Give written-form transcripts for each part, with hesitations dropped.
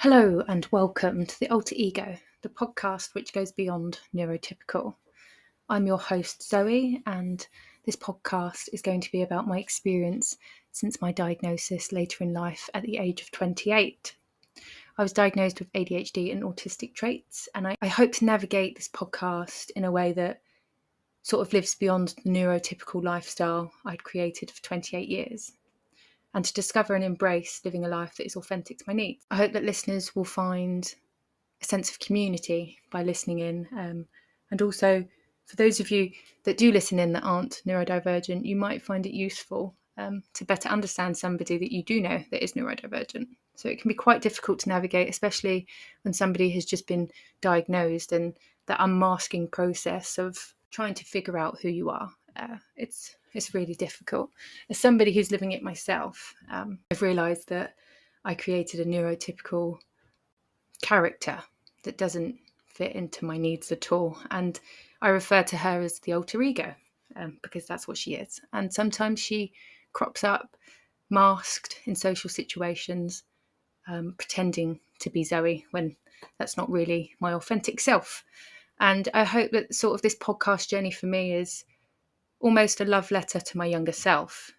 Hello and welcome to the Alter Ego, the podcast which goes beyond neurotypical. I'm your host Zoe, and this podcast is going to be about my experience since my diagnosis later in life at the age of 28. I was diagnosed with ADHD and autistic traits, and I hope to navigate this podcast in a way that sort of lives beyond the neurotypical lifestyle I'd created for 28 years. And to discover and embrace living a life that is authentic to my needs. I hope that listeners will find a sense of community by listening in. And also, for those of you that do listen in that aren't neurodivergent, you might find it useful to better understand somebody that you do know that is neurodivergent. So it can be quite difficult to navigate, especially when somebody has just been diagnosed, and that unmasking process of trying to figure out who you are. It's really difficult. As somebody who's living it myself, I've realised that I created a neurotypical character that doesn't fit into my needs at all. And I refer to her as the alter ego because that's what she is. And sometimes she crops up masked in social situations, pretending to be Zoe when that's not really my authentic self. And I hope that sort of this podcast journey for me is almost a love letter to my younger self,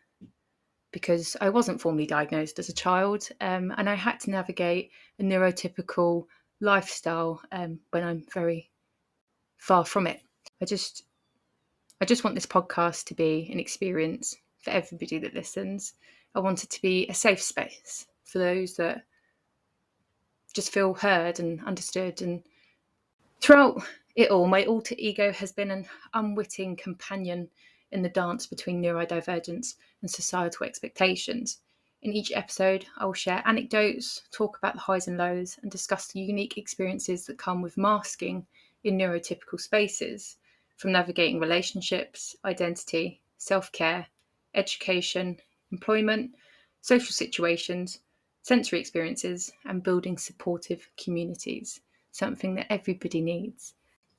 because I wasn't formally diagnosed as a child, and I had to navigate a neurotypical lifestyle when I'm very far from it. I just want this podcast to be an experience for everybody that listens. I want it to be a safe space for those that just feel heard and understood. And throughout it all, my alter ego has been an unwitting companion in the dance between neurodivergence and societal expectations. In each episode, I will share anecdotes, talk about the highs and lows, and discuss the unique experiences that come with masking in neurotypical spaces, from navigating relationships, identity, self-care, education, employment, social situations, sensory experiences, and building supportive communities, something that everybody needs.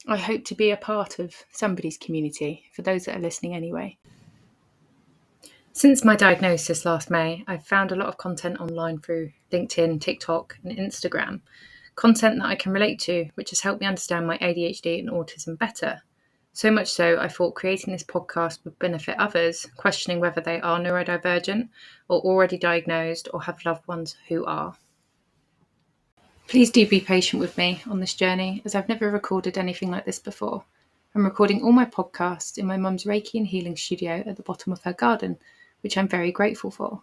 I hope to be a part of somebody's community, for those that are listening anyway. Since my diagnosis last May, I've found a lot of content online through LinkedIn, TikTok, and Instagram. Content that I can relate to, which has helped me understand my ADHD and autism better. So much so, I thought creating this podcast would benefit others, questioning whether they are neurodivergent or already diagnosed or have loved ones who are. Please do be patient with me on this journey, as I've never recorded anything like this before. I'm recording all my podcasts in my mum's Reiki and healing studio at the bottom of her garden, which I'm very grateful for.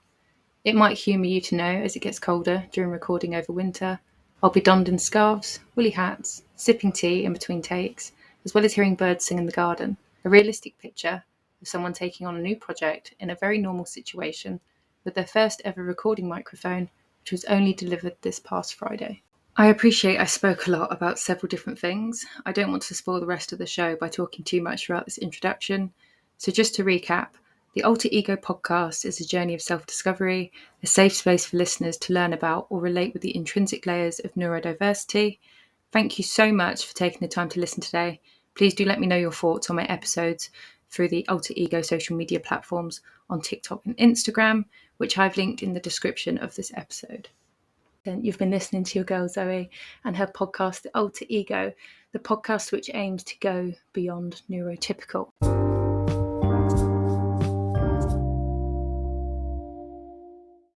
It might humour you to know, as it gets colder during recording over winter, I'll be donned in scarves, woolly hats, sipping tea in between takes, as well as hearing birds sing in the garden. A realistic picture of someone taking on a new project in a very normal situation with their first ever recording microphone, which was only delivered this past Friday. I appreciate I spoke a lot about several different things. I don't want to spoil the rest of the show by talking too much throughout this introduction. So just to recap, the Alter Ego podcast is a journey of self-discovery, a safe space for listeners to learn about or relate with the intrinsic layers of neurodiversity. Thank you so much for taking the time to listen today. Please do let me know your thoughts on my episodes through the Alter Ego social media platforms on TikTok and Instagram, which I've linked in the description of this episode. You've been listening to your girl Zoe and her podcast, The Alter Ego, the podcast which aims to go beyond neurotypical.